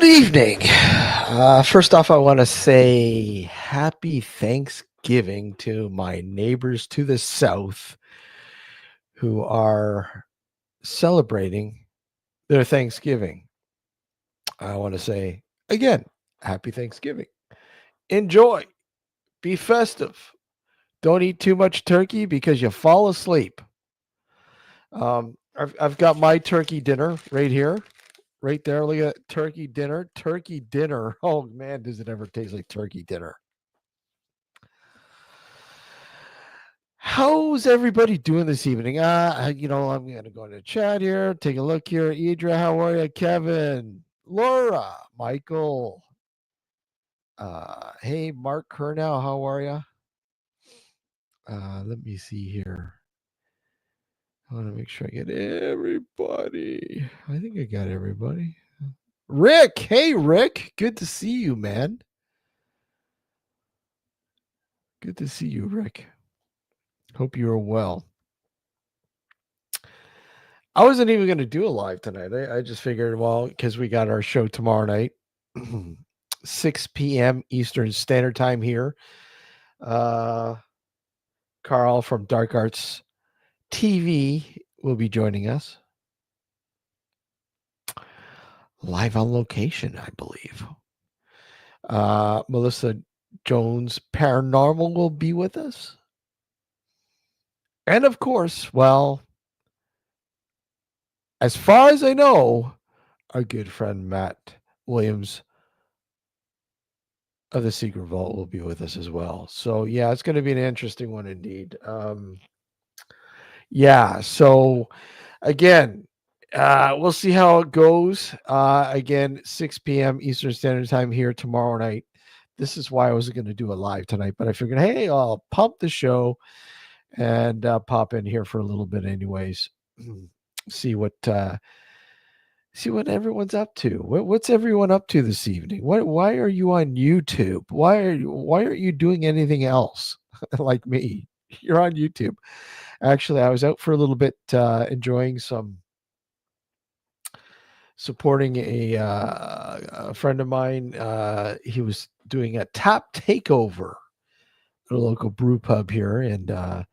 Good evening. First off, I want to say happy Thanksgiving to my neighbors to the south who are celebrating their Thanksgiving. I want to say again, happy Thanksgiving. Enjoy, be festive. Don't eat too much turkey because you fall asleep. I've got my turkey dinner right here, right there. Look at that turkey dinner. Turkey dinner. Oh man, does it ever taste like turkey dinner? How's everybody doing this evening? I'm gonna go into chat here, take a look here. Idra, how are you? Kevin, Laura, Michael. Hey, Mark Kernow, how are you? Let me see here. I want to make sure I get everybody. I think I got everybody. Rick, hey Rick, good to see you, man. Good to see you, Rick. Hope you're well. I wasn't even going to do a live tonight. I just figured, well, because we got our show tomorrow night, 6 p.m. Eastern Standard Time here. Uh, Carl from Dark Arts TV will be joining us live on location, I believe. Melissa Jones Paranormal will be with us. And of course, well, as far as I know, our good friend Matt Williams of the Secret Vault will be with us as well. So yeah, it's going to be an interesting one indeed. Yeah. So again, we'll see how it goes. Again, 6 p.m. Eastern Standard Time here tomorrow night. This is why I was going to do a live tonight, but I figured, hey, I'll pump the show and pop in here for a little bit, anyways. see what see what everyone's up to. What's everyone up to this evening? Why are you on YouTube? Why aren't you doing anything else like me? You're on YouTube. Actually, I was out for a little bit, enjoying some supporting a friend of mine. He was doing a tap takeover at a local brew pub here, and I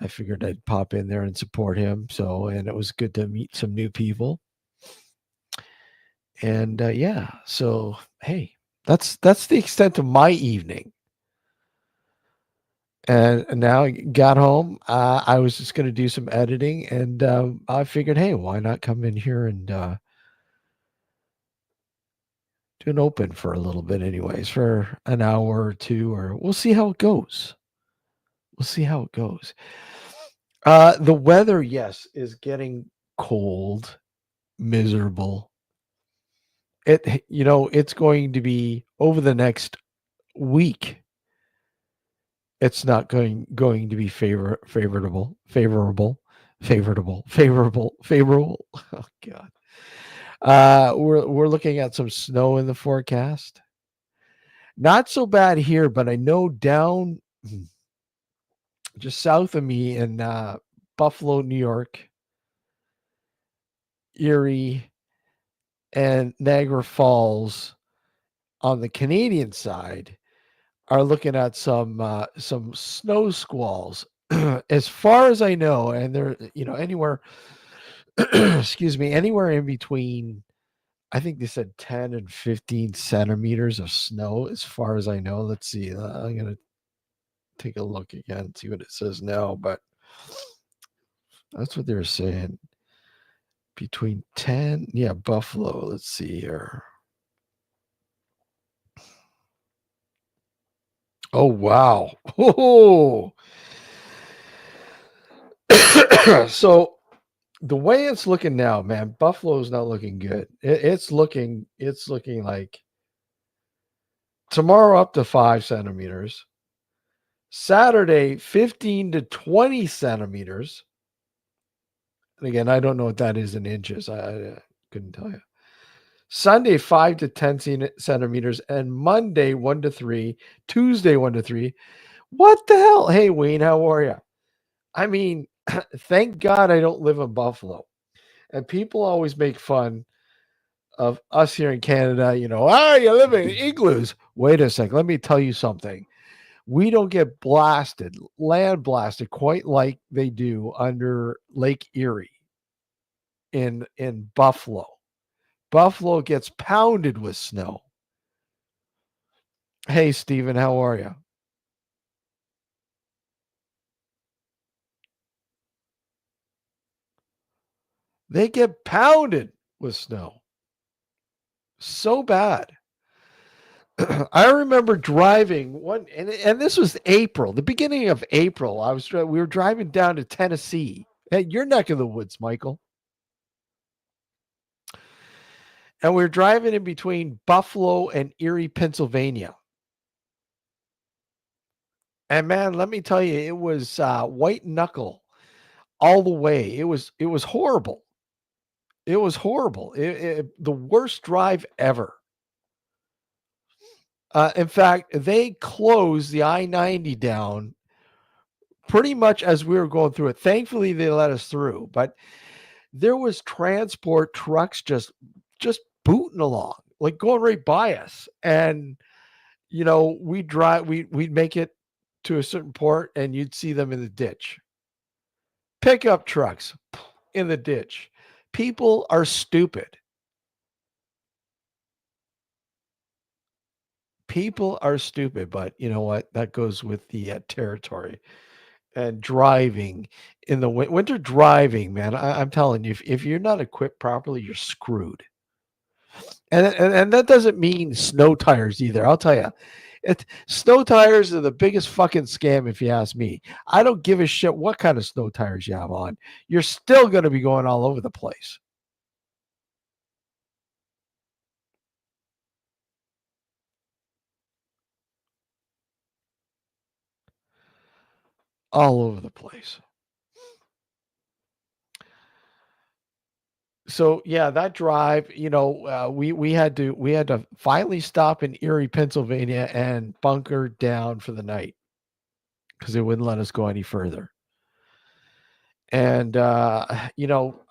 figured I'd pop in there and support him. So, and it was good to meet some new people. And yeah, so hey, that's the extent of my evening. And now I got home. I was just going to do some editing, and I figured, hey, why not come in here and do an open for a little bit, anyways, for an hour or two, or we'll see how it goes. We'll see how it goes. The weather, yes, is getting cold, miserable. It's going to be over the next week. It's not going to be favorable. Oh God. We're looking at some snow in the forecast. Not so bad here, but I know down just south of me in Buffalo, New York, Erie, and Niagara Falls on the Canadian side are looking at some snow squalls. As far as I know, and they're anywhere excuse me, anywhere in between, I think they said 10 and 15 centimeters of snow, as far as I know. Let's see. I'm going to take a look again, see what it says now, but that's what they were saying. Between 10, yeah, Buffalo. Let's see here. Oh, wow. Oh. So the way it's looking now, man, Buffalo's not looking good. It's looking like tomorrow up to 5 centimeters. Saturday, 15 to 20 centimeters. And again, I don't know what that is in inches. I couldn't tell you. Sunday, 5 to 10 centimeters. And Monday, 1 to 3. Tuesday, 1 to 3. What the hell? Hey, Wayne, how are you? I mean, thank God I don't live in Buffalo. And people always make fun of us here in Canada, you live in igloos. Wait a sec. Let me tell you something. We don't get blasted, land blasted, quite like they do under Lake Erie in Buffalo. Buffalo gets pounded with snow. Hey, Stephen, how are you? They get pounded with snow. So bad. I remember driving one, and this was April, the beginning of April. We were driving down to Tennessee, at your neck of the woods, Michael, and we were driving in between Buffalo and Erie, Pennsylvania. And man, let me tell you, it was white knuckle all the way. It was horrible. It was horrible. The worst drive ever. In fact, they closed the I-90 down pretty much as we were going through it. Thankfully, they let us through, but there was transport trucks just booting along, like going right by us. And we'd make it to a certain port, and you'd see them in the ditch. Pickup trucks in the ditch. People are stupid. People are stupid, but you know what? That goes with the territory. And driving in the winter driving, man, I'm telling you, if you're not equipped properly, you're screwed. And that doesn't mean snow tires either. I'll tell you, snow tires are the biggest fucking scam if you ask me. I don't give a shit what kind of snow tires you have on. You're still going to be going all over the place. All over the place. So yeah, that drive, we had to finally stop in Erie, Pennsylvania, and bunker down for the night because they wouldn't let us go any further. And I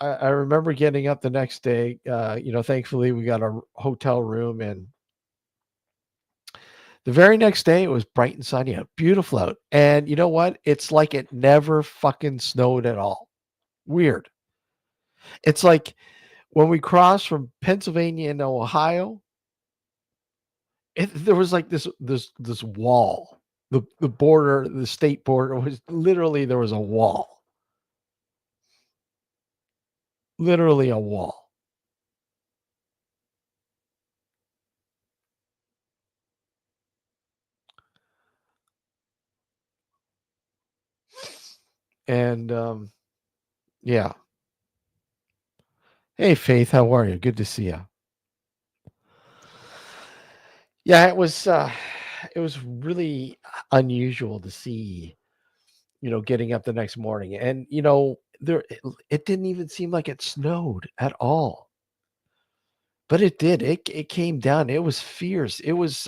remember getting up the next day. Thankfully we got a hotel room, and the very next day it was bright and sunny out, beautiful out. And you know what? It's like it never fucking snowed at all. Weird. It's like when we crossed from Pennsylvania into Ohio, there was like this wall. The border, the state border was literally, there was a wall. Literally a wall. And yeah. Hey Faith, how are you? Good to see you. Yeah, it was really unusual to see, getting up the next morning. And it didn't even seem like it snowed at all. But it did. It came down. It was fierce. It was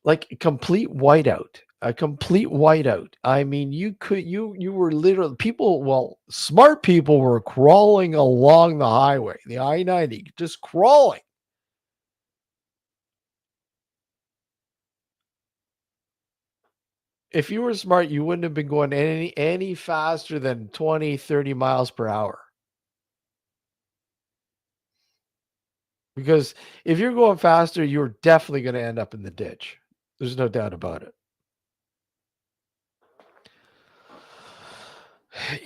like a complete whiteout. A complete whiteout. I mean, you were literally, smart people were crawling along the highway, the I-90, just crawling. If you were smart, you wouldn't have been going any faster than 20, 30 miles per hour. Because if you're going faster, you're definitely going to end up in the ditch. There's no doubt about it.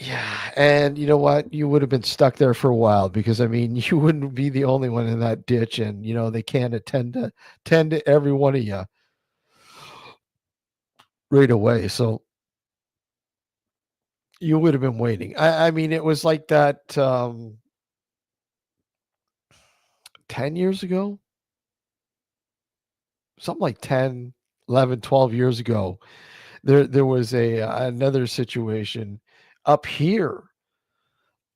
Yeah, and you know what? You would have been stuck there for a while because I mean, you wouldn't be the only one in that ditch, and they can't attend to every one of you right away. So you would have been waiting. I mean, it was like that 10 years ago, something like 10, 11, 12 years ago. There was another situation up here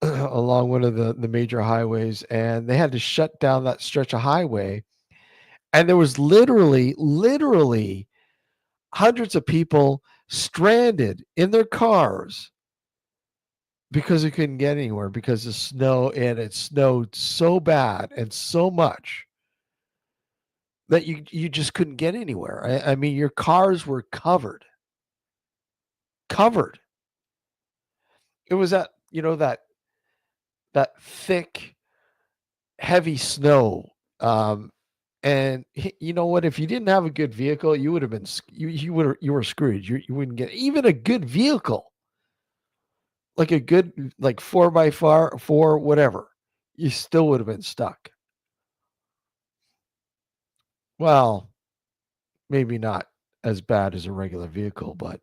along one of the major highways, and they had to shut down that stretch of highway. And there was literally hundreds of people stranded in their cars because it couldn't get anywhere because the snow, and it snowed so bad and so much that you just couldn't get anywhere. I mean, your cars were covered. It was that thick, heavy snow. And you know what? If you didn't have a good vehicle, you would have been you were screwed. You wouldn't get even a good vehicle, like a good like 4x4, whatever. You still would have been stuck. Well, maybe not as bad as a regular vehicle, but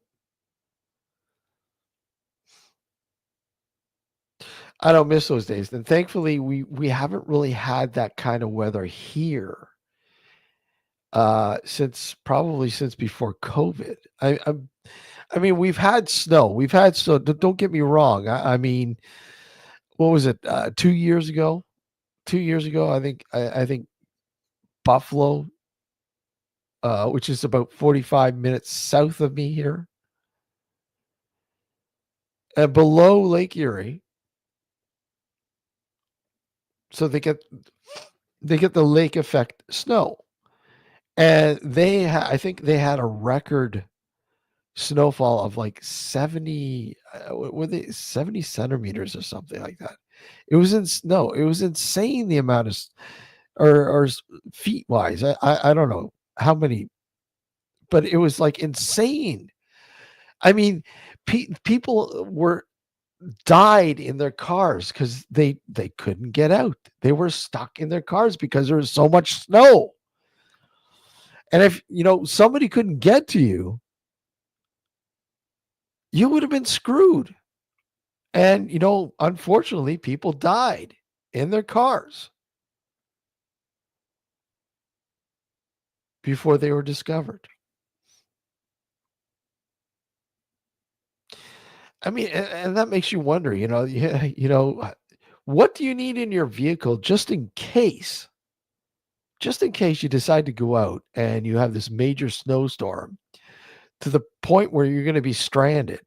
I don't miss those days. And thankfully, we haven't really had that kind of weather here since probably since before COVID. I mean, we've had snow. We've had snow. Don't get me wrong. I mean, what was it? 2 years ago. 2 years ago, I think Buffalo, which is about 45 minutes south of me here, and below Lake Erie. So they get the lake effect snow, and I think they had a record snowfall of like 70, were they 70 centimeters or something like that. It was in no, it was insane the amount of feet wise. I don't know how many, but it was like insane. I mean, people were died in their cars because they couldn't get out. They were stuck in their cars because there was so much snow. And if somebody couldn't get to you, you would have been screwed. And unfortunately, people died in their cars before they were discovered. I mean, and that makes you wonder, what do you need in your vehicle just in case you decide to go out and you have this major snowstorm to the point where you're going to be stranded.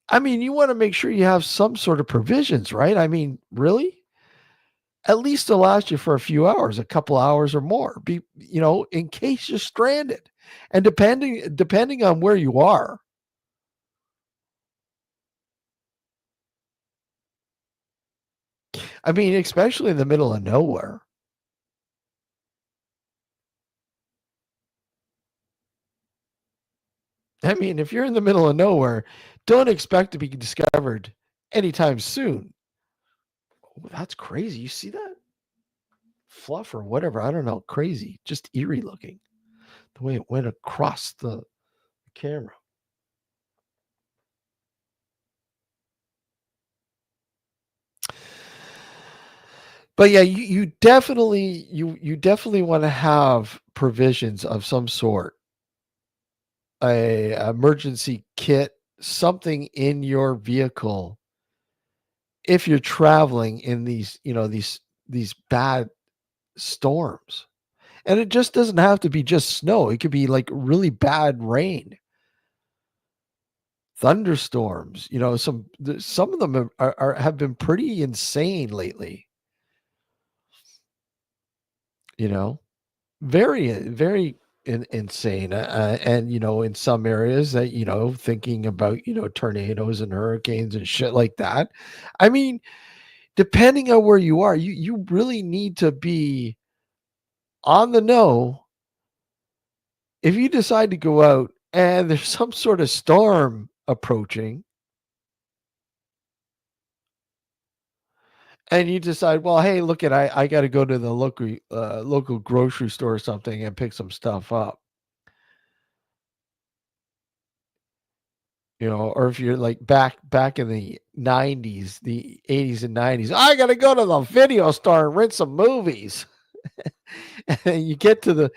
I mean, you want to make sure you have some sort of provisions, right? I mean, really? At least to last you for a few hours, a couple hours or more, in case you're stranded. And depending on where you are, I mean, especially in the middle of nowhere. I mean, if you're in the middle of nowhere, don't expect to be discovered anytime soon. Oh, that's crazy. You see that? Fluff or whatever. I don't know. Crazy. Just eerie looking. The way it went across the camera. But yeah, you definitely want to have provisions of some sort. A emergency kit, something in your vehicle if you're traveling in these bad storms. And it just doesn't have to be just snow. It could be like really bad rain, thunderstorms. Some of them have been pretty insane lately. You know, very insane. And in some areas that thinking about tornadoes and hurricanes and shit like that. I mean, depending on where you are, you really need to be on the know if you decide to go out and there's some sort of storm approaching and you decide, well, hey, look at I got to go to the local grocery store or something and pick some stuff up, or if you're like back in the 90s, the 80s and 90s, I got to go to the video store and rent some movies. And you get there,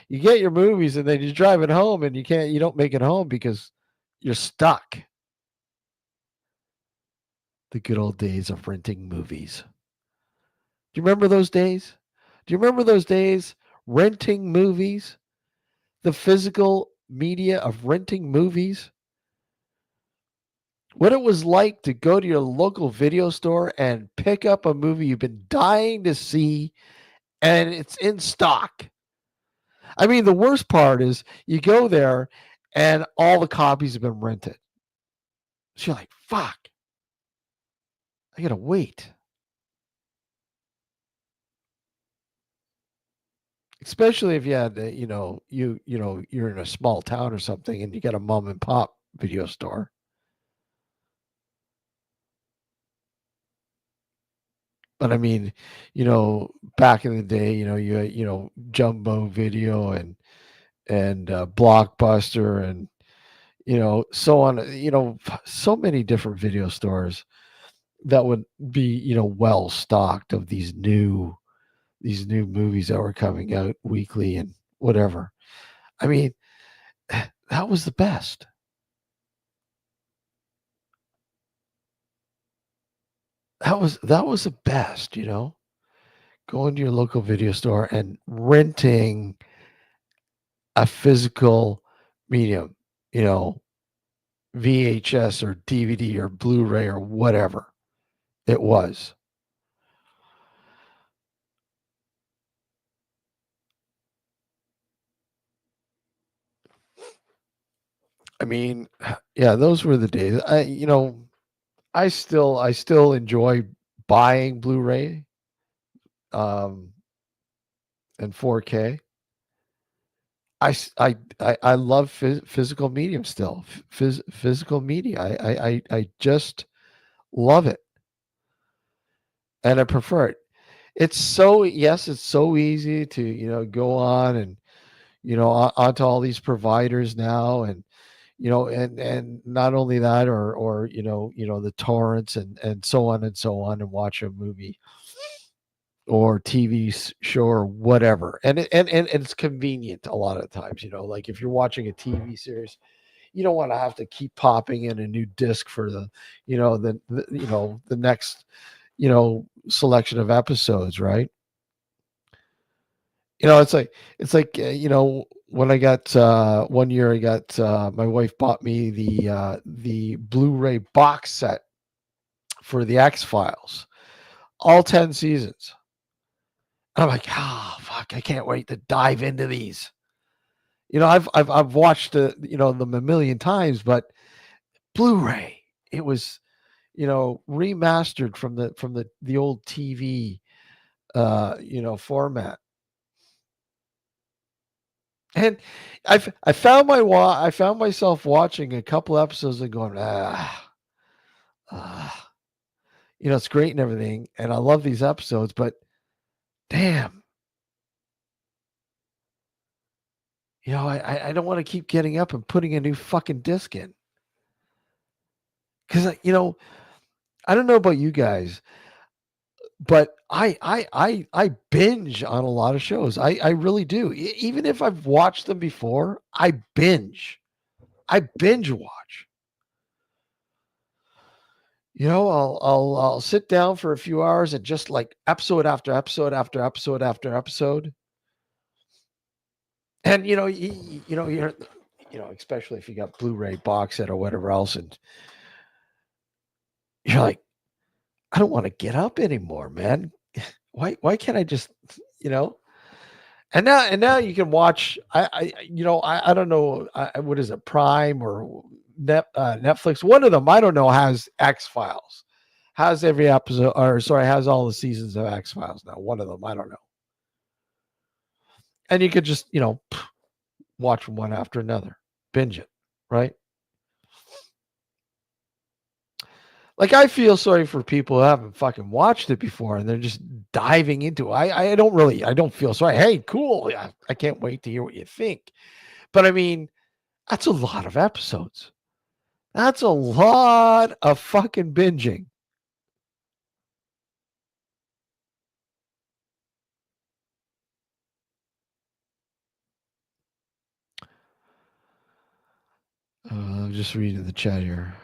you get your movies, and then you drive it home, and you don't make it home because you're stuck. The good old days of renting movies. Do you remember those days? Do you remember those days renting movies? The physical media of renting movies? what it was like to go to your local video store and pick up a movie you've been dying to see and it's in stock. I mean, the worst part is you go there and all the copies have been rented. So you're like, fuck, I gotta wait. Especially if you had, you're in a small town or something and you got a mom and pop video store. But I mean, back in the day, you had, Jumbo Video and Blockbuster and so on. So many different video stores that would be well stocked of these new movies that were coming out weekly and whatever. I mean, that was the best. That was the best. Going to your local video store and renting a physical medium. You know, VHS or DVD or Blu-ray or whatever it was. I mean, yeah, those were the days. I still enjoy buying Blu-ray um and 4K. I love physical medium still. Physical media. I just love it and I prefer it. It's so easy to, go on and onto all these providers now and and not only that or the torrents and so on and watch a movie or TV show or whatever. And it's convenient a lot of times, like if you're watching a TV series, you don't want to have to keep popping in a new disc for the next, selection of episodes, right? It's like when I got one year I got my wife bought me the Blu-ray box set for the X-Files, all 10 seasons. And I'm like, "Ah, fuck, I can't wait to dive into these." I've watched them a million times, but Blu-ray, it was, remastered from the old TV format. And I found myself watching a couple episodes and going, ah, it's great and everything, and I love these episodes, but damn, I don't want to keep getting up and putting a new fucking disc in because I don't know about you guys, but I binge on a lot of shows. I really do. Even if I've watched them before, I binge. I binge watch. I'll sit down for a few hours and just like episode after episode after episode after episode. And especially if you got Blu-ray box set or whatever else, and you're like, I don't want to get up anymore, man. Why can't I just, you know? And now you can watch. I don't know what is it, Prime or Netflix. One of them, I don't know, has X Files, has every episode, or sorry, has all the seasons of X Files. Now, one of them, I don't know, and you could just watch one after another, binge it, right? Like I feel sorry for people who haven't fucking watched it before and they're just diving into it. I don't feel sorry. Hey, cool. Yeah, I can't wait to hear what you think. But I mean, that's a lot of episodes. That's a lot of fucking binging. I'm just reading the chat here.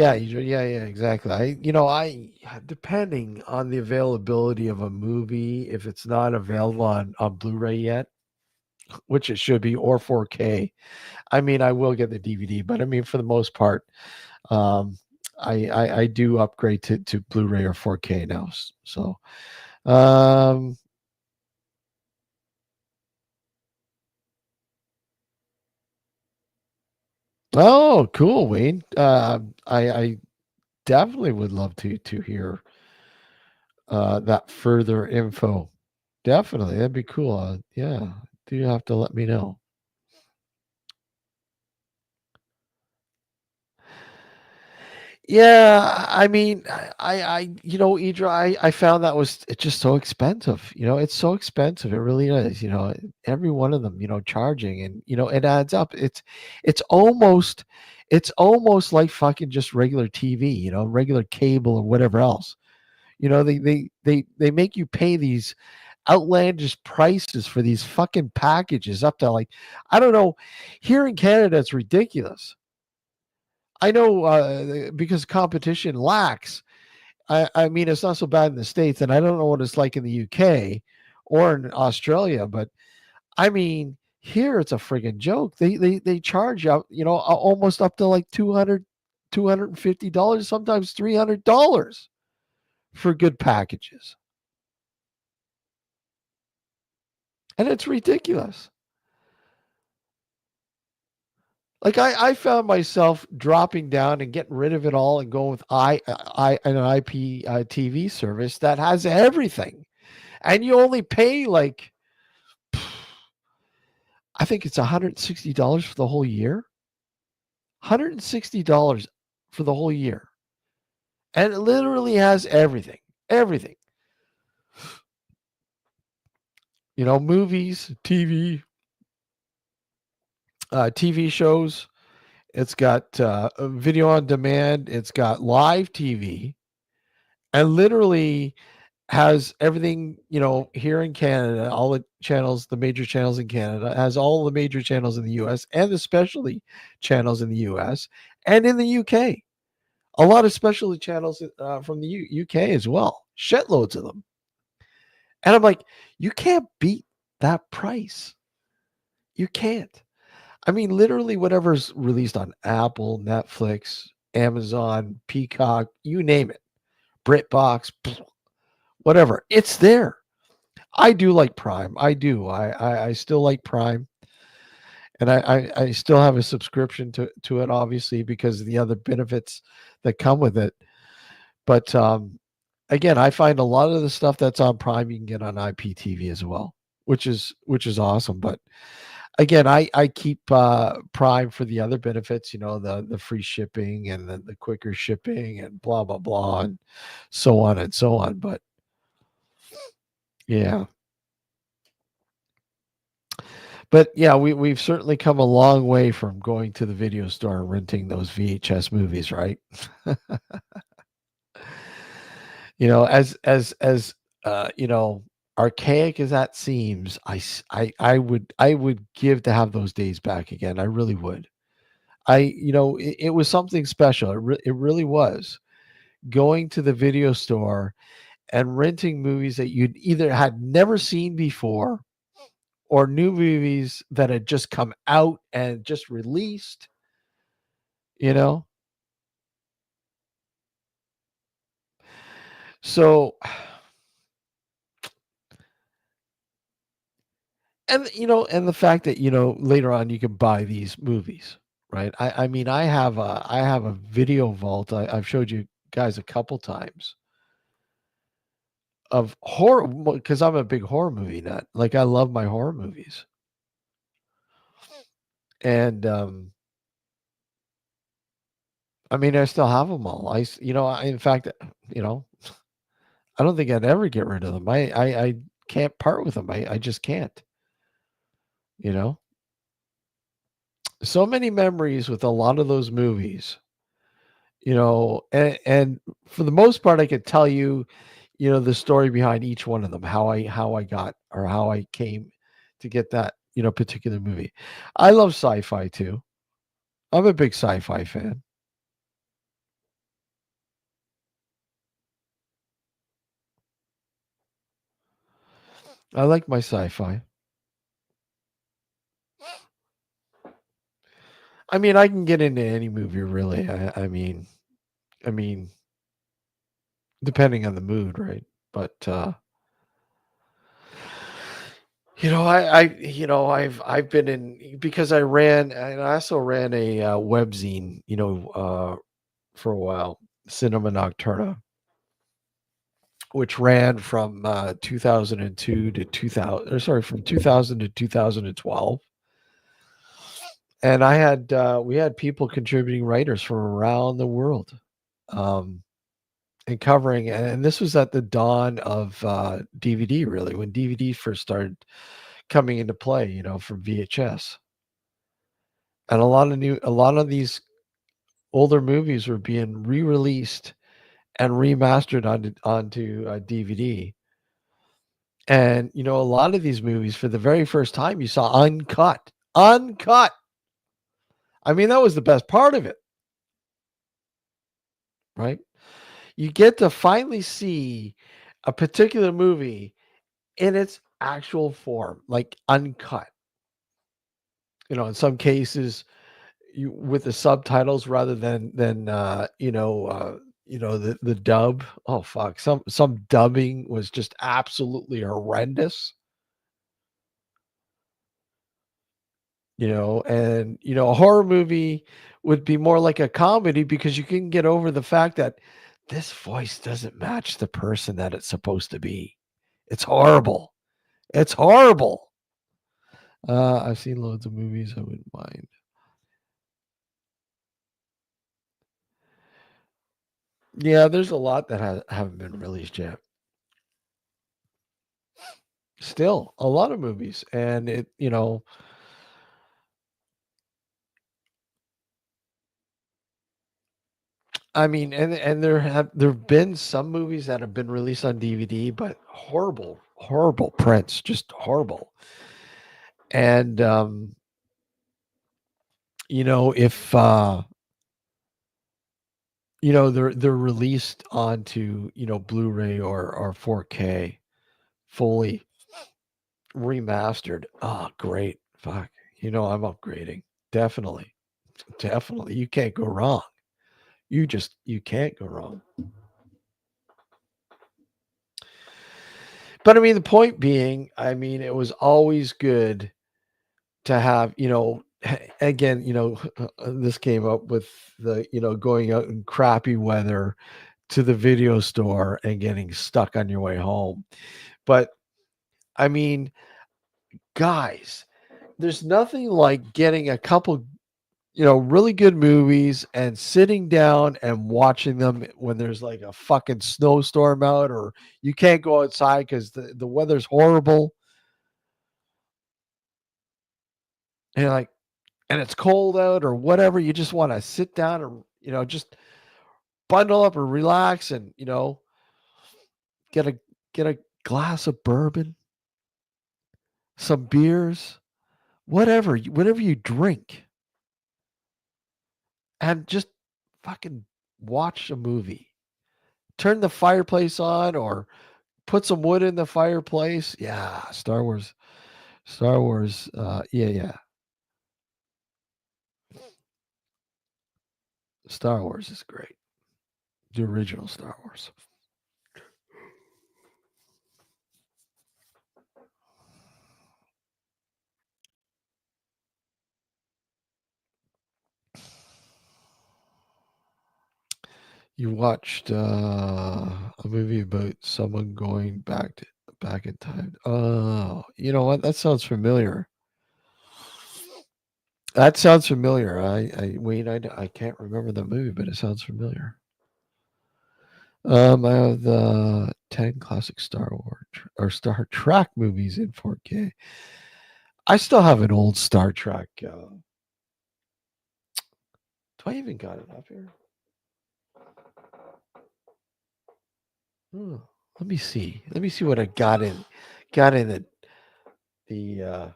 Yeah, yeah, exactly. I depending on the availability of a movie, if it's not available on Blu-ray yet, which it should be, or 4K. I mean, I will get the DVD, but I mean, for the most part, um, I do upgrade to Blu-ray or 4K now. So, um, oh, cool, Wayne. I definitely would love to hear that further info. Definitely, that'd be cool. Yeah, do you have to let me know? Yeah, I mean, Idra, I found that was it's just so expensive. It's so expensive. It really is. Every one of them, charging, and it adds up. It's almost like fucking just regular TV. Regular cable or whatever else. They make you pay these outlandish prices for these fucking packages up to, like, I don't know. Here in Canada, it's ridiculous. I know, because competition lacks. I mean, it's not so bad in the States, and I don't know what it's like in the UK or in Australia, but I mean, here it's a friggin' joke. They charge out, almost up to like 250 dollars, sometimes $300 for good packages. And it's ridiculous. Like, I found myself dropping down and getting rid of it all and going with an IP TV service that has everything, and you only pay like, I think it's $160 for the whole year. $160 for the whole year, and it literally has everything, everything. Movies, TV shows. It's got video on demand. It's got live TV, and literally has everything, here in Canada, all the channels, the major channels in Canada, has all the major channels in the US and the specialty channels in the US and in the UK. A lot of specialty channels from the UK as well. Shitloads of them. And I'm like, you can't beat that price. You can't. I mean, literally whatever's released on Apple, Netflix, Amazon, Peacock, you name it, BritBox, whatever, it's there. I do like Prime. I do. I still like Prime, and I still have a subscription to it, obviously, because of the other benefits that come with it. But again, I find a lot of the stuff that's on Prime you can get on IPTV as well, which is awesome. But again, I keep Prime for the other benefits, the free shipping and the quicker shipping and blah blah blah and so on and so on. But yeah. But yeah, we've certainly come a long way from going to the video store and renting those VHS movies, right? As archaic as that seems, I would give to have those days back again. I really would. It was something special. It really was, going to the video store and renting movies that you'd either had never seen before, or new movies that had just come out and just released, you know? So, and the fact that, later on you can buy these movies, right? I mean, I have a video vault. I've showed you guys a couple times of horror, because I'm a big horror movie nut. Like, I love my horror movies. And I mean, I still have them all. In fact, you know, I don't think I'd ever get rid of them. I can't part with them. I just can't, you know? So many memories with a lot of those movies, and for the most part, I could tell you, the story behind each one of them, how I got, or how I came to get that, particular movie. I love sci-fi too. I'm a big sci-fi fan. I like my sci-fi. I mean, I can get into any movie really. I mean, depending on the mood, right? But I've been in because I ran and I also ran a webzine, for a while, Cinema Nocturna, which ran from 2002 to 2000, or sorry, from 2000 to 2012. And we had people contributing writers from around the world, um, and covering. And this was at the dawn of DVD, really, when DVD first started coming into play, from VHS. And a lot of these older movies were being re-released and remastered onto DVD. And a lot of these movies, for the very first time, you saw uncut, uncut. I mean, that was the best part of it, right? You get to finally see a particular movie in its actual form, like uncut. In some cases, with the subtitles rather than the dub. Oh fuck, some dubbing was just absolutely horrendous. And a horror movie would be more like a comedy because you can get over the fact that this voice doesn't match the person that it's supposed to be. It's horrible. It's horrible. I've seen loads of movies I wouldn't mind. Yeah, there's a lot that haven't been released yet. Still, a lot of movies, and I mean, and there've been some movies that have been released on DVD, but horrible, horrible prints, just horrible. And if they're released onto Blu-ray or 4K, fully remastered. Oh, great. Fuck. I'm upgrading. Definitely. Definitely. You can't go wrong. You can't go wrong. But I mean, the point being, I mean, it was always good to have, again, this came up with the, going out in crappy weather to the video store and getting stuck on your way home. But I mean, guys, there's nothing like getting a couple, really good movies and sitting down and watching them when there's like a fucking snowstorm out or you can't go outside because the weather's horrible. And you're like, and it's cold out or whatever, you just want to sit down and just bundle up and relax and get a get a glass of bourbon, some beers, whatever you drink, and just fucking watch a movie. Turn the fireplace on or put some wood in the fireplace. Yeah, Star Wars. Star Wars. Yeah. Star Wars is great. The original Star Wars. You watched a movie about someone going back in time. Oh, you know what? That sounds familiar. That sounds familiar. I can't remember the movie, but it sounds familiar. I have the 10 classic Star Wars or Star Trek movies in 4K. I still have an old Star Trek. Do I even got it up here? Hmm, let me see. Let me see what I got in the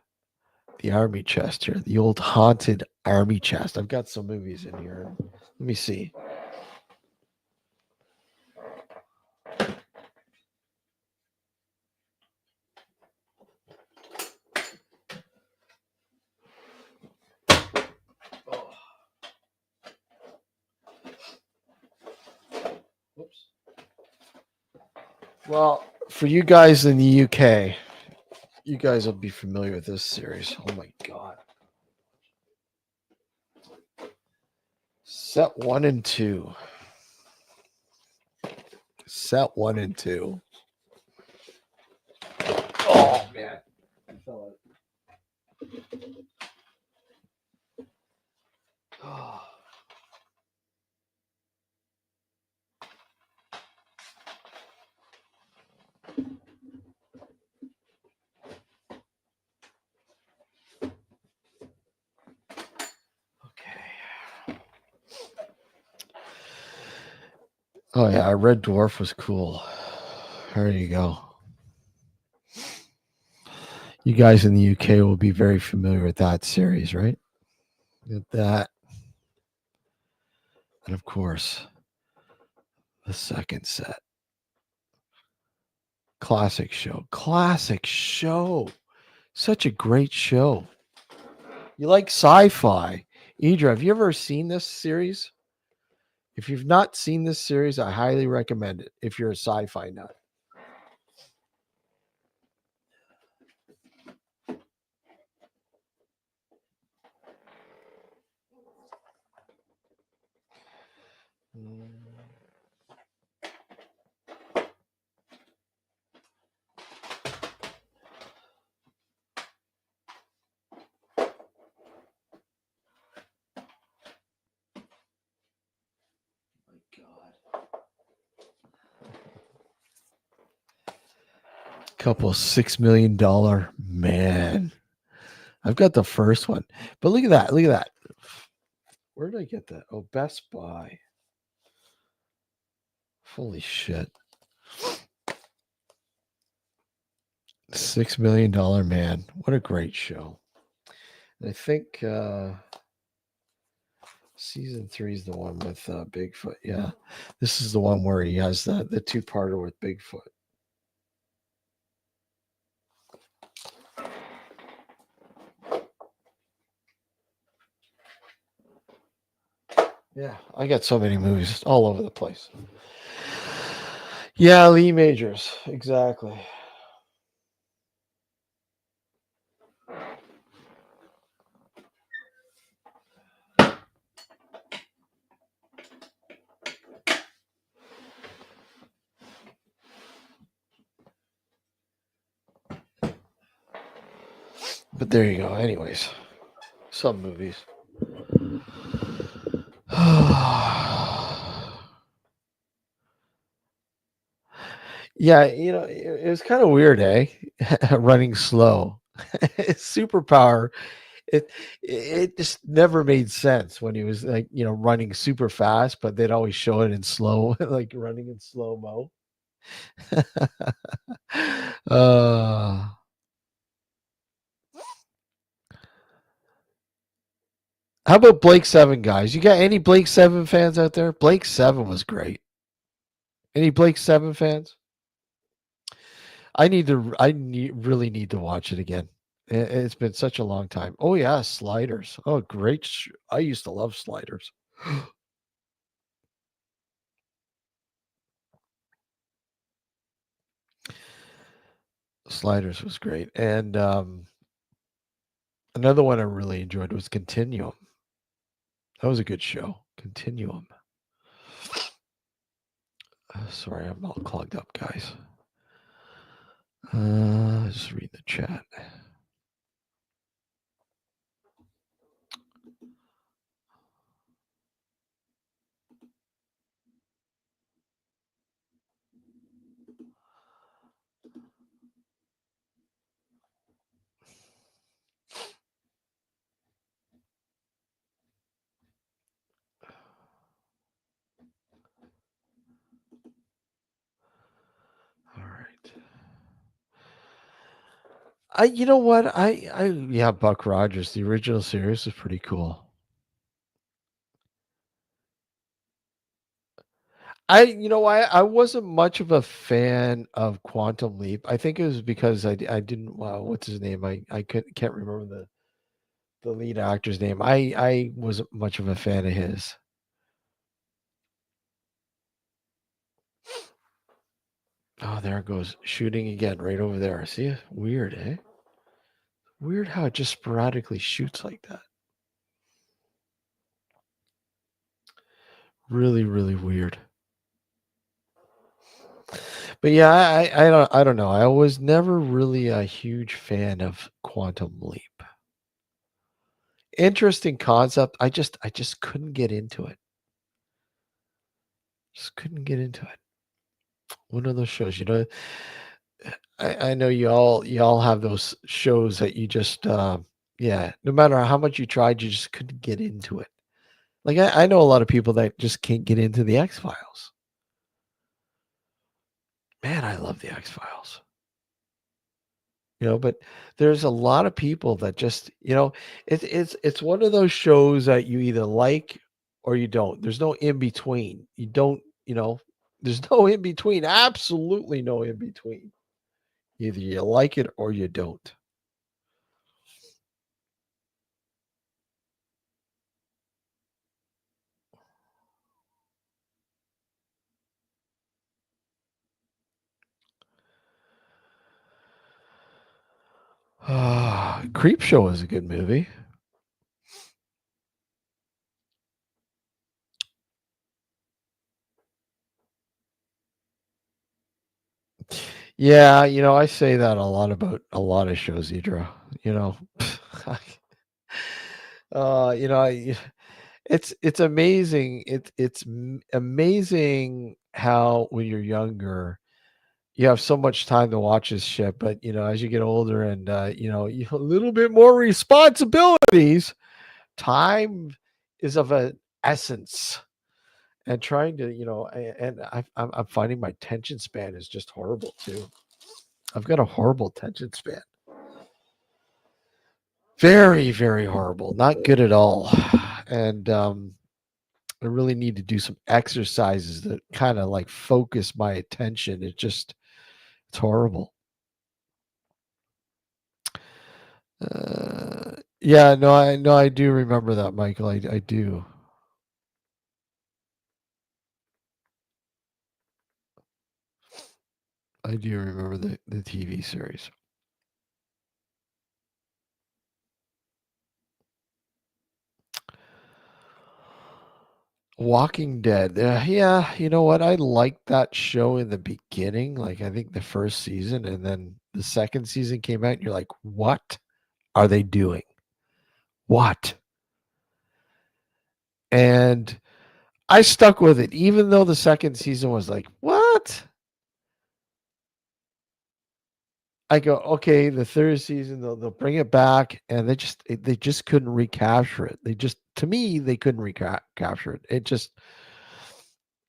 the army chest here. The old haunted army chest. I've got some movies in here. Let me see. Well, for you guys in the UK, you guys will be familiar with this series. Oh my god. Set one and two. Set one and two. Oh man. I fell out. Okay. Oh yeah, Red Dwarf was cool. There you go. You guys in the UK will be very familiar with that series, right? With that, and of course, the second set. Classic show. Classic show. Such a great show. You like sci-fi. Idra, have you ever seen this series? If you've not seen this series, I highly recommend it if you're a sci-fi nut. Mm, my God. Couple $6 million man. I've got the first one, but look at that. Look at that. Where did I get that? Oh, Best Buy. Holy shit. $6 million man. What a great show. And I think season 3 is the one with Bigfoot. Yeah. This is the one where he has the two-parter with Bigfoot. Yeah, I got so many movies all over the place. Yeah, Lee Majors. Exactly. But there you go. Anyways, some movies. Yeah, it was kind of weird, eh? Running slow. Superpower. It it just never made sense when he was like, running super fast, but they'd always show it in slow, like running in slow mo. uh how about Blake Seven, guys? You got any Blake Seven fans out there? Blake Seven was great. Any Blake Seven fans? Really need to watch it again. It's been such a long time. Oh yeah, Sliders. Oh, great. I used to love Sliders. Sliders was great. And another one I really enjoyed was Continuum. That was a good show. Continuum. Sorry, I'm all clogged up, guys. Just read the chat. All right. You know what? Yeah, Buck Rogers. The original series was pretty cool. I wasn't much of a fan of Quantum Leap. I think it was because I didn't. Wow, what's his name? I can't remember the lead actor's name. I wasn't much of a fan of his. Oh, there it goes. Shooting again right over there. See? Weird, eh? Weird how it just sporadically shoots like that. Really, really weird. But yeah, I don't know. I was never really a huge fan of Quantum Leap. Interesting concept. I just couldn't get into it. Just couldn't get into it. One of those shows, I know y'all have those shows that you just yeah, no matter how much you tried, you just couldn't get into it. Like I know a lot of people that just can't get into the X Files. Man, I love the X Files. But there's a lot of people that just, it's one of those shows that you either like or you don't. There's no in between. You don't, there's no in between. Absolutely no in between. Either you like it or you don't. Creep Show is a good movie. Yeah, I say that a lot about a lot of shows, Idra. You know, it's amazing. It's amazing how when you're younger, you have so much time to watch this shit. But as you get older and you have a little bit more responsibilities, time is of an essence. And trying to, and I'm finding my attention span is just horrible too. I've got a horrible attention span. Very, very horrible. Not good at all. And I really need to do some exercises that kind of like focus my attention. It's horrible. Yeah, no, I do remember that, Michael. I do. I do remember the TV series. Walking Dead. Yeah, you know what? I liked that show in the beginning, like I think the first season, and then the second season came out, and you're like, what are they doing? What? And I stuck with it, even though the second season was like, what? I go, okay, the third season they'll bring it back, and they just couldn't recapture it. They just to me they couldn't recapture it.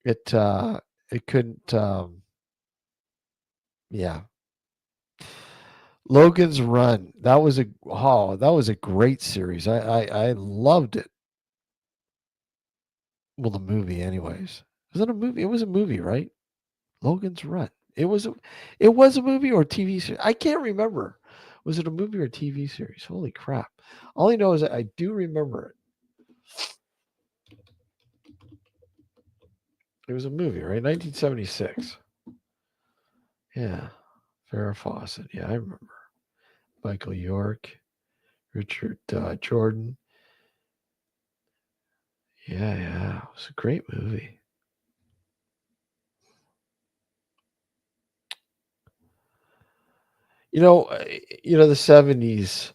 It couldn't. Yeah, Logan's Run. That was a great series. I loved it. Well, the movie, anyways. Was it a movie? It was a movie, right? Logan's Run. It was a movie or a TV series. I can't remember. Was it a movie or a TV series? Holy crap! All I know is that I do remember it. It was a movie, right? 1976. Yeah, Farrah Fawcett. Yeah, I remember. Michael York, Richard Jordan. Yeah, yeah, it was a great movie. You know, uh, the 70s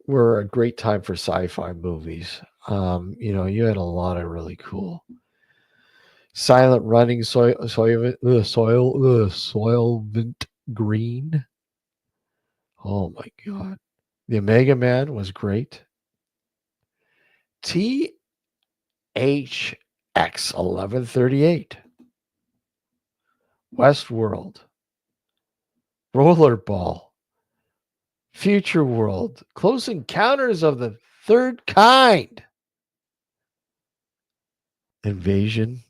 were a great time for sci-fi movies. You had a lot of really cool Silent Running, Soylent Green. Oh my god, the Omega Man was great. THX 1138, Westworld, Rollerball, Future World, Close Encounters of the Third Kind, Invasion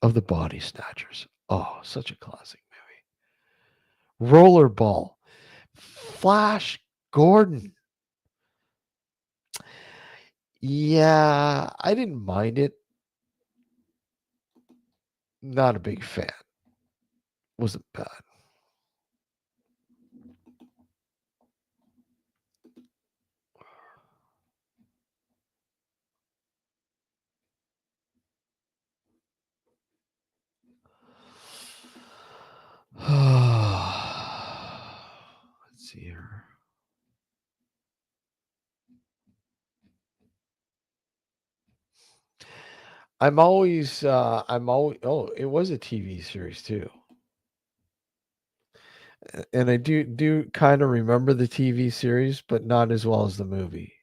of the Body Snatchers. Oh, such a classic movie. Rollerball, Flash Gordon. Yeah, I didn't mind it. Not a big fan. Wasn't bad. here. I'm always oh, it was a TV series too. And I do kind of remember the TV series, but not as well as the movie.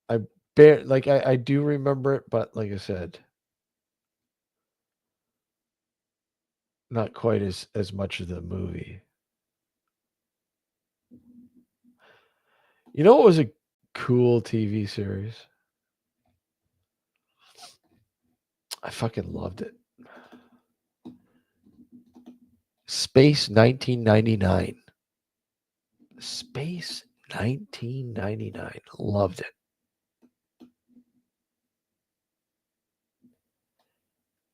I I do remember it, but like I said, not quite as much as the movie. You know what was a cool TV series? I fucking loved it. Space 1999. Space 1999. Loved it.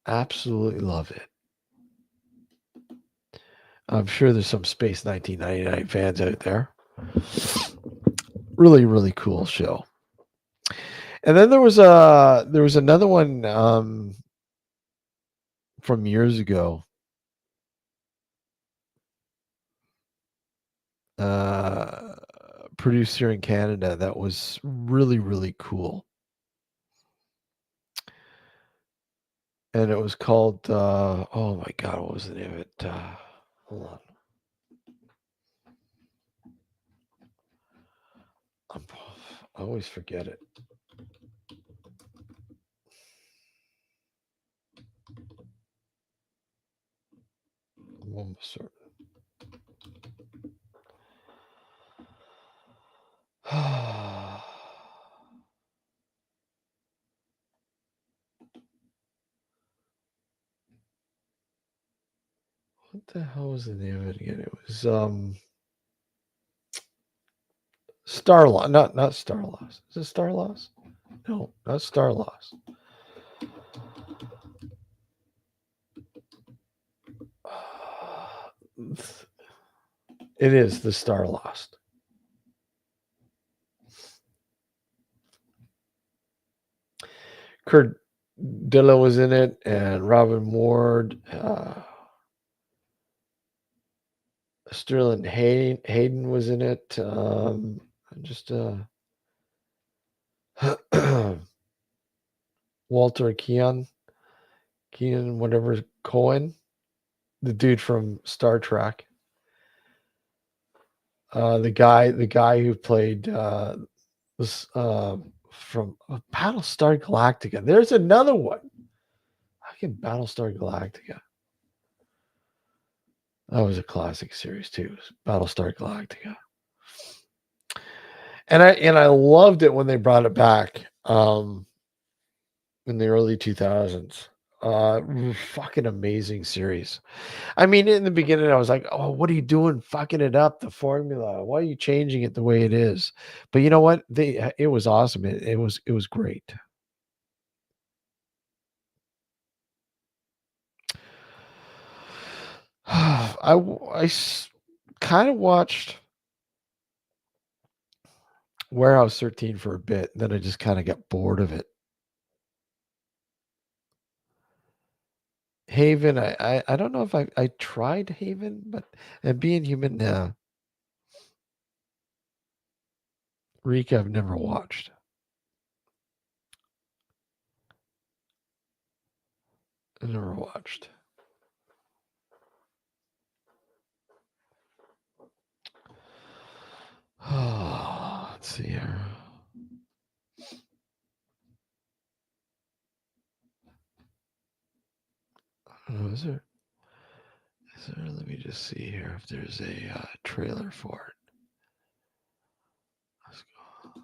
Absolutely loved it. I'm sure there's some Space 1999 fans out there. Really, really cool show. And then there was another one from years ago. Uh, Produced here in Canada that was really, really cool. And it was called oh my god, what was the name of it? Hold on. I'm, I always forget it. I'm almost certain. What the hell was the name of it again? It was Star Loss. Not Star Loss. Is it Star Loss? No, not Star Loss. It is the Star Lost. Kurt Dilla was in it, and Robin Ward, Sterling Hayden was in it. Just Walter Keenan, whatever Cohen, the dude from Star Trek. The guy who played was from Battlestar Galactica. There's another one. Fucking Battlestar Galactica. That was a classic series too. Battlestar Galactica. And I loved it when they brought it back in the early 2000s. Fucking amazing series. I mean, in the beginning, I was like, "Oh, what are you doing? Fucking it up, the formula. Why are you changing it the way it is?" But you know what? It was awesome. It was great. I kind of watched Warehouse 13 for a bit, and then I just kind of got bored of it. Haven, I don't know if I tried Haven, but and Being Human, Rika, I've never watched. I never watched. Oh, let's see here. Oh, is there? Let me just see here if there's a trailer for it. Let's go.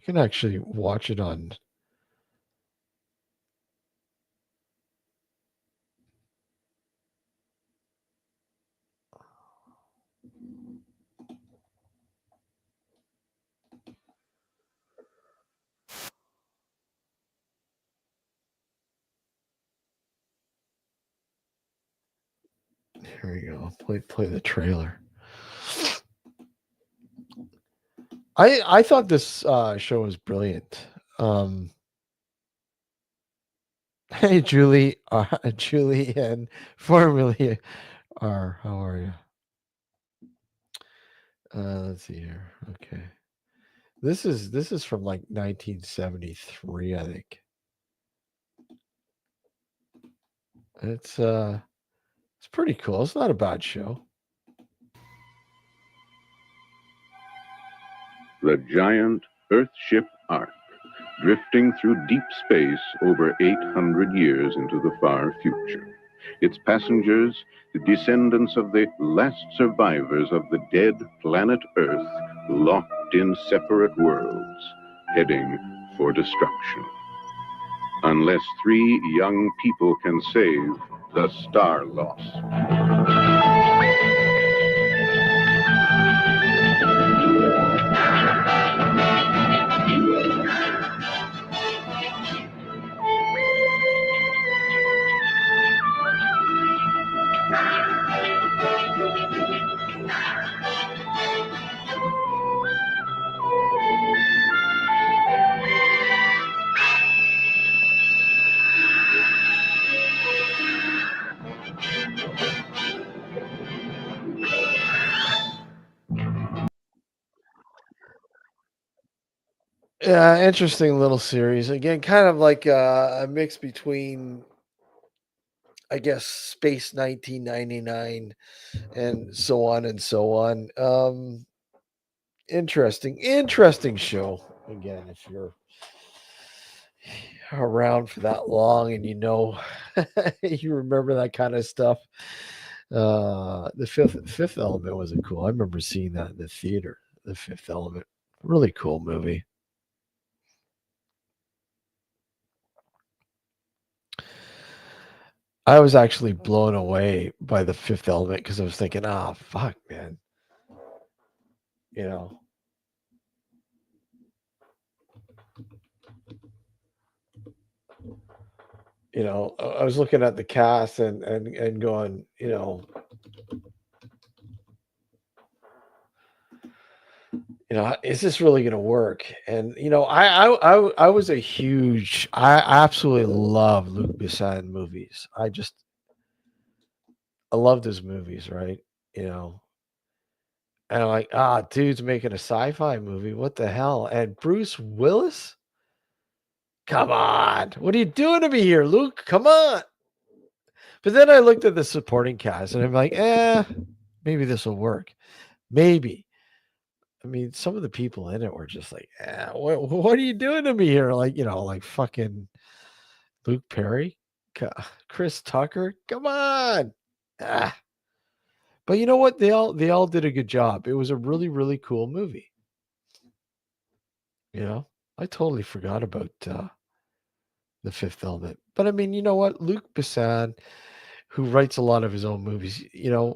You can actually watch it on. Here we go. Play the trailer. I thought this show was brilliant. Hey Julie, Julie and formerly R. How are you? Let's see here. Okay, this is from like 1973, I think. It's pretty cool. It's not a bad show. The giant Earthship Ark, drifting through deep space over 800 years into the far future. Its passengers, the descendants of the last survivors of the dead planet Earth, locked in separate worlds, heading for destruction. Unless three young people can save the Star Lost. Yeah, interesting little series. Again, kind of like a mix between, I guess, Space 1999 and so on and so on. Interesting show. Again, if you're around for that long and you remember that kind of stuff. The Fifth Element wasn't cool. I remember seeing that in the theater. The Fifth Element, really cool movie. I was actually blown away by the Fifth Element because I was thinking, "Ah, fuck, man," you know. I was looking at the cast and going, is this really going to work? And I was I absolutely love Luc Besson movies. I loved his movies, right? You know, and I'm like, dude's making a sci-fi movie. What the hell? And Bruce Willis, come on, what are you doing to me here, Luke? Come on. But then I looked at the supporting cast, and I'm like, maybe this will work. Maybe. I mean, some of the people in it were just like, what are you doing to me here? Like, like fucking Luke Perry, Chris Tucker. Come on. Ah. But you know what? They all did a good job. It was a really, really cool movie. I totally forgot about the Fifth Element. But I mean, you know what? Luc Besson, who writes a lot of his own movies, a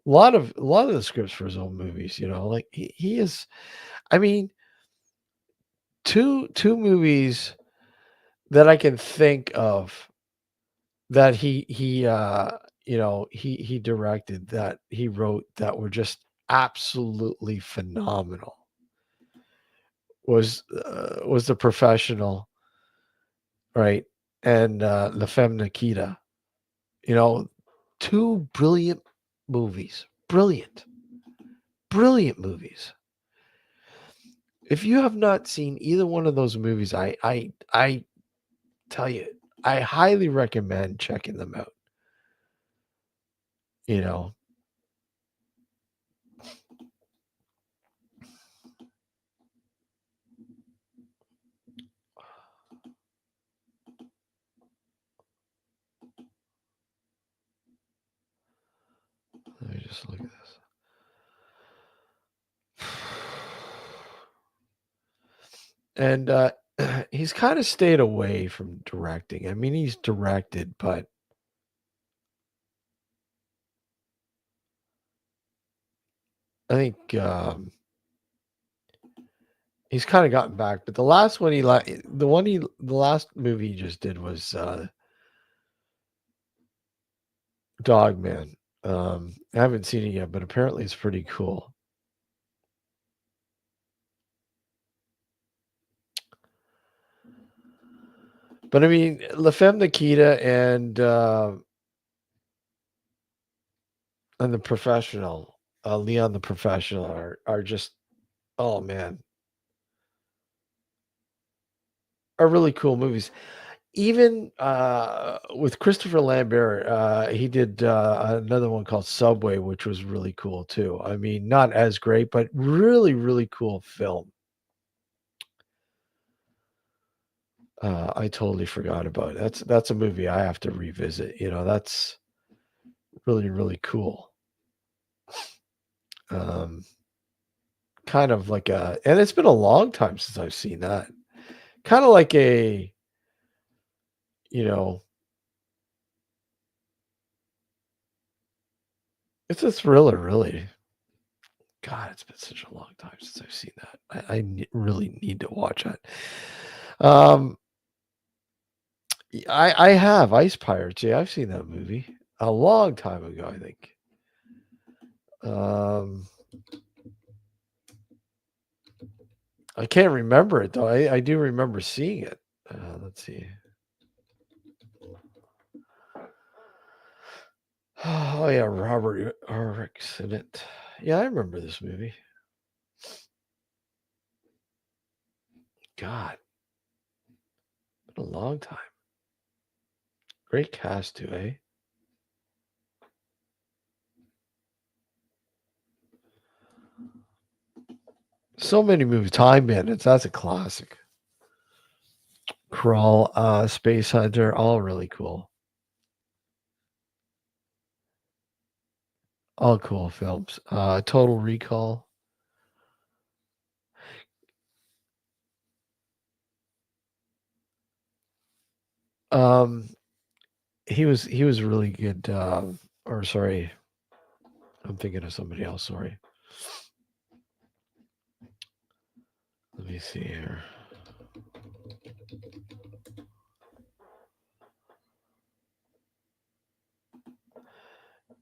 lot of the scripts for his own movies, like he is. I mean, two movies that I can think of that he directed, that he wrote, that were just absolutely phenomenal was The Professional, right? And La Femme Nikita. You know, two brilliant movies. Brilliant movies. If you have not seen either one of those movies, I tell you, I highly recommend checking them out. You know, let me just look at this. And he's kind of stayed away from directing. I mean, he's directed, but I think he's kind of gotten back. But the last one the last movie he just did was Dogman. I haven't seen it yet, but apparently it's pretty cool. But I mean, La Femme Nikita and the Professional, Leon the Professional, are just, oh man, are really cool movies. Even with Christopher Lambert, he did another one called Subway, which was really cool too. I mean, not as great, but really, really cool film. I totally forgot about it. That's a movie I have to revisit. That's really, really cool. Um, kind of like and it's been a long time since I've seen that. Kind of like you know, it's a thriller, really. God, it's been such a long time since I've seen that. Really need to watch it. Um, I have Ice Pirates. Yeah, I've seen that movie a long time ago, I think. Um, I can't remember it though. I do remember seeing it. Let's see. Oh yeah, Robert Urich in it. Yeah, I remember this movie. God, been a long time. Great cast too, eh? So many movies. Time Bandits. That's a classic. Crawl, Space Hunter, all really cool. All cool films. Total Recall. Um, he was really good. Or sorry, I'm thinking of somebody else. Sorry. Let me see here.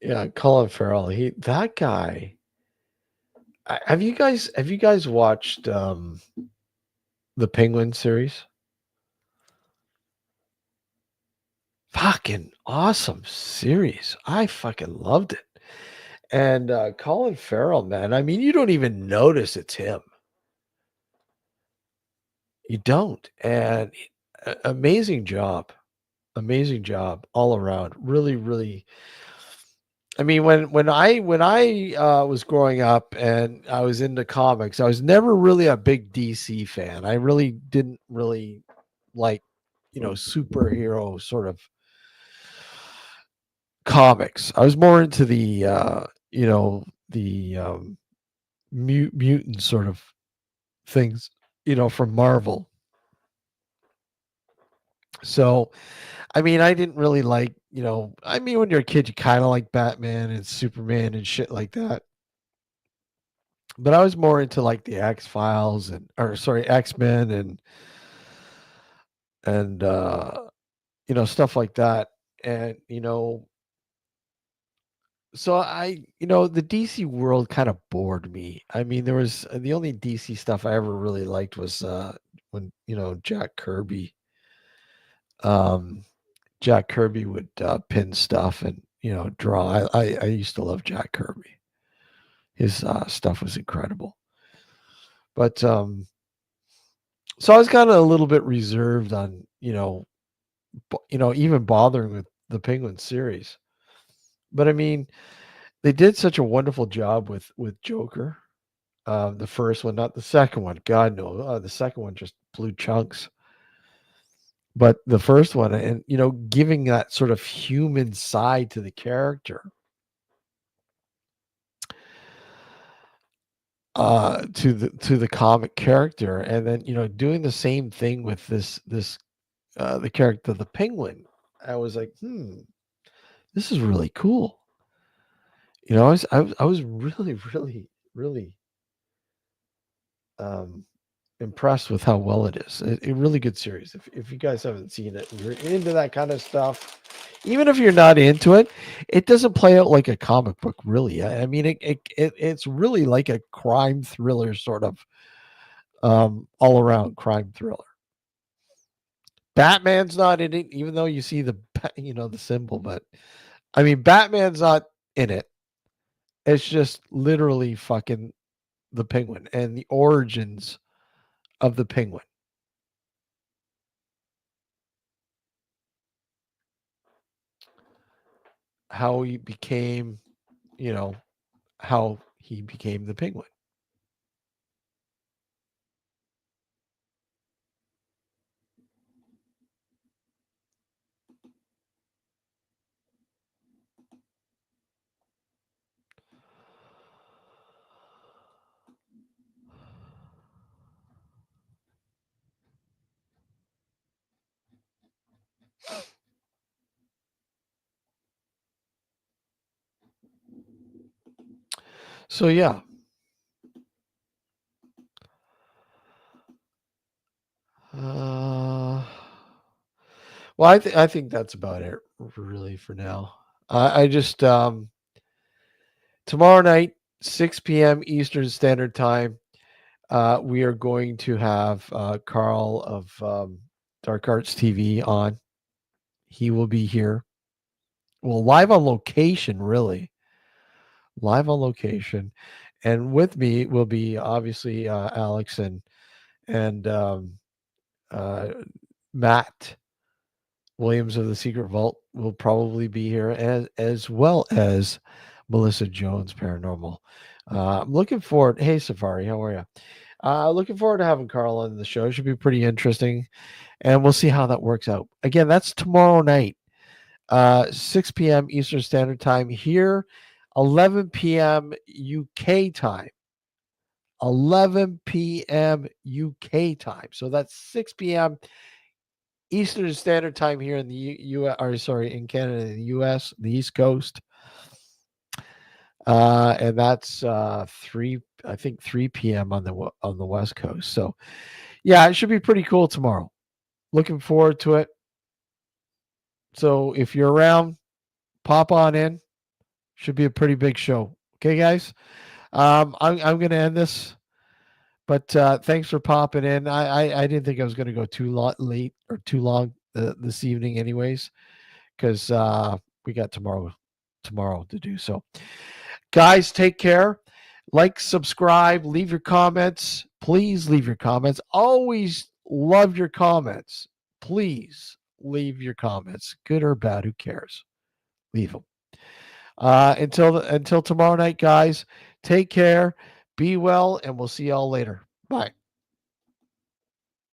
Yeah, Colin Farrell. That guy. Have you guys watched the Penguin series? Fucking awesome series. I fucking loved it. And Colin Farrell, man. I mean, you don't even notice it's him. You don't. And amazing job. Amazing job all around. Really, really. I mean, when I was growing up and I was into comics, I was never really a big DC fan. I really didn't really like, superhero sort of comics. I was more into the mutant sort of things, from Marvel. So, I mean, I didn't really like, I mean, when you're a kid, you kind of like Batman and Superman and shit like that. But I was more into like the X Files or sorry, X Men and stuff like that. And so the DC world kind of bored me. I mean, there was the only DC stuff I ever really liked was when um, Jack Kirby would pin stuff and draw. I used to love Jack Kirby. His stuff was incredible. But so I was kind of a little bit reserved on even bothering with the Penguin series. But I mean, they did such a wonderful job with Joker. The first one, not the second one. God no, the second one just blew chunks. But the first one, and giving that sort of human side to the character, to the comic character, and then doing the same thing with this the character of the Penguin. I was like, this is really cool. I was really, really, really um impressed with how well it is. A really good series. If you guys haven't seen it and you're into that kind of stuff, even if you're not into it, it doesn't play out like a comic book, really. I mean, it's really like a crime thriller sort of all around crime thriller. Batman's not in it, even though you see the symbol. But I mean, Batman's not in it. It's just literally fucking the Penguin and the origins of the Penguin. How he became, you know, how he became the Penguin. So yeah. Uh, well, I think that's about it, really, for now. I just tomorrow night, 6 p.m. Eastern Standard Time, we are going to have Carl of Dark Arts TV on. He will be here. Well, live on location, really, live on location, and with me will be obviously Alex and uh, Matt Williams of the Secret Vault will probably be here, as well as Melissa Jones Paranormal. I'm looking forward. Hey, Safari, how are you? Looking forward to having Carl on the show. Should be pretty interesting, and we'll see how that works out. Again, that's tomorrow night, 6 p.m. Eastern Standard Time here, 11 p.m. UK time. 11 p.m. UK time. So that's 6 p.m. Eastern Standard Time here in the or sorry, in Canada and the US, the East Coast. And that's 3 p.m. on the West Coast. So yeah, it should be pretty cool tomorrow. Looking forward to it. So if you're around, pop on in. Should be a pretty big show. Okay, guys. I'm gonna end this, but thanks for popping in. I didn't think I was gonna go late or too long this evening, anyways, because we got tomorrow to do. So, guys, take care. Like, subscribe, leave your comments. Please leave your comments. Always love your comments. Please leave your comments, good or bad. Who cares? Leave them. Until tomorrow night, guys. Take care. Be well, and we'll see y'all later. Bye.